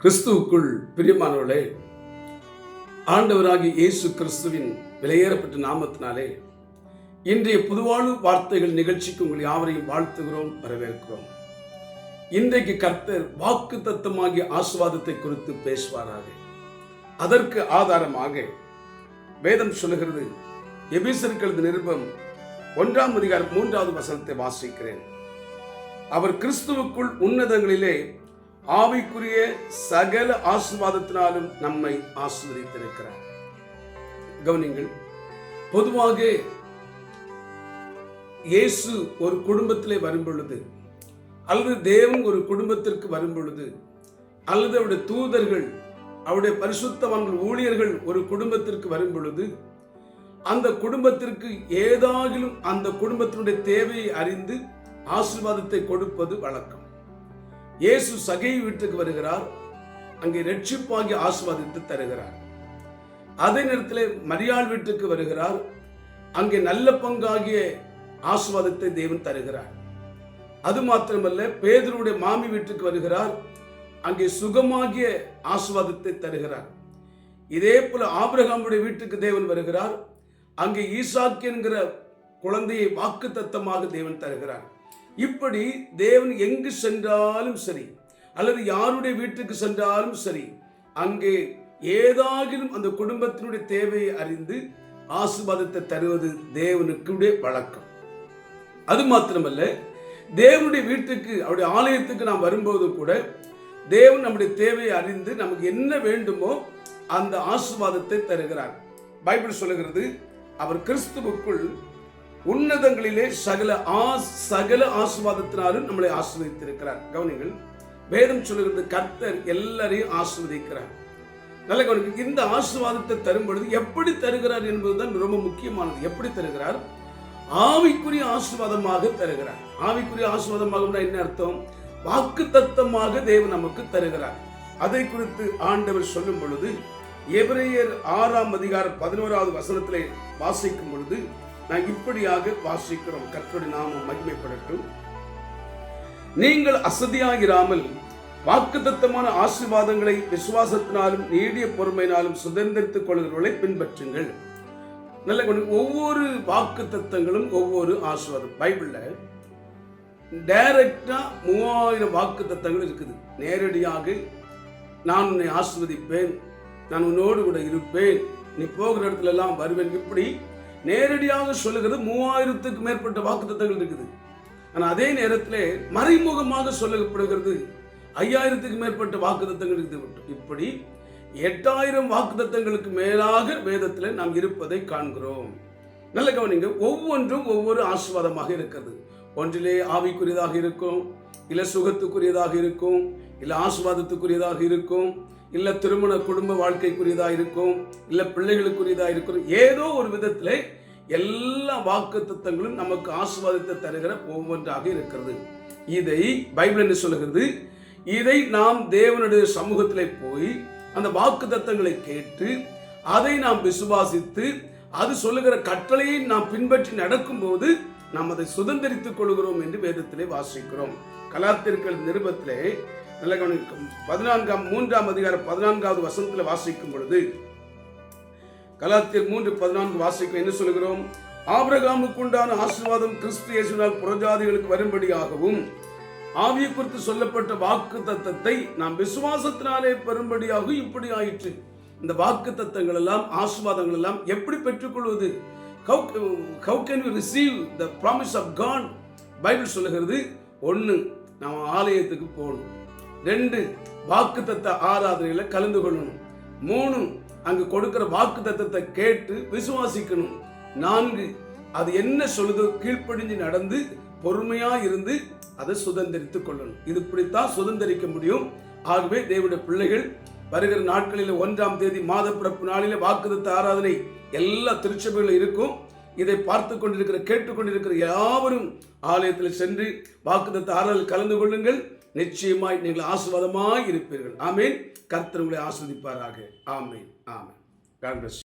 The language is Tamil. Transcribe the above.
கிறிஸ்துவுக்குள் பிரியமானவர்களே, ஆண்டவராகிய இயேசு கிறிஸ்துவின் விலையேறப்பட்ட நாமத்தினாலே இன்றைய புதுவாழ்வு வார்த்தைகள் நிகழ்ச்சிக்கு உங்கள் யாவரையும் வாழ்த்துகிறோம், வரவேற்கிறோம். இன்றைக்கு கர்த்தர் வாக்குத்தத்தமாகிய ஆசீர்வாதத்தை குறித்து பேசுவாராக. அதற்கு ஆதாரமாக வேதம் சொல்லுகிறது. எபேசியருக்கு எழுதின நிருபம் 1:3 வாசிக்கிறேன். அவர் கிறிஸ்துவுக்குள் உன்னதங்களிலே ஆவிக்குரிய சகல ஆசீர்வாதத்தினாலும் நம்மை ஆசீர்வதித்திருக்கிறார். கவனிங்கள், பொதுவாக இயேசு ஒரு குடும்பத்திலே வரும் பொழுது, அல்லது தேவன் ஒரு குடும்பத்திற்கு வரும் பொழுது, அல்லது அவருடைய தூதர்கள், அவருடைய பரிசுத்தவான்கள், ஊழியர்கள் ஒரு குடும்பத்திற்கு வரும் பொழுது, அந்த குடும்பத்திற்கு ஏதாகிலும் அந்த குடும்பத்தினுடைய தேவையை அறிந்து ஆசீர்வாதத்தை கொடுப்பது வழக்கம். இயேசு சகை வீட்டுக்கு வருகிறார், அங்கே இரட்சிப்பாகி ஆசீர்வாதித்து தருகிறார். அதே நேரத்தில் மரியாள் வீட்டுக்கு வருகிறார், அங்கே நல்ல பங்காகிய ஆசீர்வாதத்தை தேவன் தருகிறார். அது மாத்திரமல்ல, பேதுருடைய மாமி வீட்டுக்கு வருகிறார், அங்கே சுகமாகிய ஆசீர்வாதத்தை தருகிறார். இதே போல ஆபிரகாமுடைய வீட்டுக்கு தேவன் வருகிறார், அங்கே ஈசாக்கு என்கிற குழந்தையை வாக்குத்தத்தமாக தேவன் தருகிறார். இப்படி தேவன் எங்கு சென்றாலும் சரி, அல்லது யாருடைய வீட்டுக்கு சென்றாலும் சரி, அங்கே ஏதாகிலும் அந்த குடும்பத்தினுடைய தேவையை அறிந்து ஆசீர்வாதத்தை தருவது தேவனுக்கு வழக்கம். அது மாத்திரமல்ல, தேவனுடைய வீட்டுக்கு, அவருடைய ஆலயத்துக்கு நாம் வரும்போது கூட தேவன் நம்முடைய தேவையை அறிந்து நமக்கு என்ன வேண்டுமோ அந்த ஆசீர்வாதத்தை தருகிறார். பைபிள் சொல்லுகிறது, அவர் கிறிஸ்துவுக்குள் உன்னதங்களிலே சகல ஆசீர்வாதத்தினாலும் நம்மளை ஆசீர்வதித்திருக்கிறார். கவனிங்கள், வேதம் சொல்லுகிறது, கர்த்தர் எல்லாரையும் ஆசீர்வதிக்கிறார். நல்ல கவனிங்கள், இந்த ஆசீர்வாதத்தை தரும் பொழுது எப்படி தருகிறார் என்பதுதான் ரொம்ப முக்கியமானது. எப்படி தருகிறார்? ஆவிக்குரிய ஆசீர்வாதமாக தருகிறார். ஆவிக்குரிய ஆசீர்வாதமாக என்ன அர்த்தம்? வாக்குத்தத்தமாக தேவன் நமக்கு தருகிறார். அதை குறித்து ஆண்டவர் சொல்லும் பொழுது, எபிரேயர் 6:11 வாசிக்கும் பொழுது நான் இப்படியாக வாசிக்கிறோம். கர்த்தருடைய நாமம் மகிமைப்படட்டும். நீங்கள் அசதியாகிராமல் வாக்குத்தத்தமான ஆசீர்வாதங்களை விசுவாசத்தினாலும் நீடிய பொறுமையினாலும் சுதந்திரித்துக் கொள்கிறவர்களை பின்பற்றுங்கள். நல்ல, ஒவ்வொரு வாக்குத்தத்தங்களும் ஒவ்வொரு ஆசீர்வாதம். பைபிள்ல டைரக்டா 3000 வாக்குத்தத்தங்கள் இருக்குது. நேரடியாக நான் உன்னை ஆசீர்வதிப்பேன், நான் உன்னோடு கூட இருப்பேன், நீ போகிற இடத்துல எல்லாம் வருவேன், இப்படி நேரடியாக சொல்லுகிறது 3000க்கு மேற்பட்ட வாக்குத்தத்தங்கள் இருக்குது. ஆனால் அதே நேரத்தில் மறைமுகமாக சொல்லப்படுகிறது 5000க்கு மேற்பட்ட வாக்குத்தத்தங்கள் இருக்குது. இப்படி 8000 வாக்குத்தத்தங்களுக்கு மேலாக வேதத்தில் நாம் இருப்பதை காண்கிறோம். நல்ல கவனிங்க, ஒவ்வொன்றும் ஒவ்வொரு ஆசீர்வாதமாக இருக்கிறது. ஒன்றிலே ஆவிக்குரியதாக இருக்கும், இல்லை சுகத்துக்குரியதாக இருக்கும், இல்லை ஆசீர்வாதத்துக்குரியதாக இருக்கும், இல்லை திருமண குடும்ப வாழ்க்கைக்குரியதாக இருக்கும், இல்லை பிள்ளைகளுக்குரியதாக இருக்கும். ஏதோ ஒரு விதத்தில் எல்லா வாக்குத்தத்தங்களும் நமக்கு ஆசீர்வாதத்தை தருகிற ஒவ்வொன்றாக இருக்கிறது. இதை பைபிள் என்ன சொல்லுகிறது? இதை நாம் தேவனுடைய சமூகத்திலே போய் அந்த வாக்குத்தத்தங்களை கேட்டு அதை நாம் விசுவாசித்து அது சொல்லுகிற கட்டளையை நாம் பின்பற்றி நடக்கும்போது நாம் அதை சுதந்திரித்துக் கொள்கிறோம் என்று வேதத்திலே வாசிக்கிறோம். கலாத்தியர் நிருபத்திலே நல்ல கவனிக்கும் 3:14 வாசிக்கும் பொழுது, கலாத்தியர் 3:14 வாசிக்கும் என்ன சொல்கிறோம்? ஆபிரகாமுக்கு உண்டான ஆசீர்வாதம் கிறிஸ்து இயேசுவினால் புறஜாதிகளுக்கு வரும்படியாகவும் ஆவியை குறித்து சொல்லப்பட்ட வாக்கு தத்தத்தை நாம் விசுவாசத்தினாலே பெறும்படியாகவும் இப்படி ஆயிற்று. இந்த வாக்கு தத்தங்கள் எல்லாம், ஆசீர்வாதங்கள் எல்லாம் எப்படி பெற்றுக்கொள்வது? How can we receive the promise of God? Bible சொல்லுகிறது, 1, நாம் ஆலயத்துக்கு போகணும். 2, வாக்குத்தத்த ஆராதனையில கலந்து கொள்ளணும். 3, அங்கு கொடுக்கிற வாக்குத்தத்தத்தை கேட்டு விசுவாசிக்கணும். 4, அது என்ன சொல்லுதோ கீழ்ப்படிஞ்சு நடந்து பொறுமையா இருந்து அதை சுதந்திரித்துக் கொள்ளணும். இது இப்படித்தான் சுதந்திரிக்க முடியும். ஆகவே தேவனுடைய பிள்ளைகள் வருகிற நாட்களில் 1ஆம் தேதி மாத பிறப்பு நாளில வாக்குத்தத்த ஆராதனை எல்லா திருச்சபைகளும் இருக்கும். இதை பார்த்து கொண்டிருக்கிற, கேட்டுக்கொண்டிருக்கிற யாவரும் ஆலயத்தில் சென்று வாக்குத்தத்த ஆராதனையில் கலந்து கொள்ளுங்கள். நிச்சயமாய் நீங்கள் ஆசீர்வாதமாய் இருப்பீர்கள். ஆமேன். கர்த்தர் உங்களை ஆசீர்வதிப்பாராக. ஆமேன். ஆமேன். God bless you.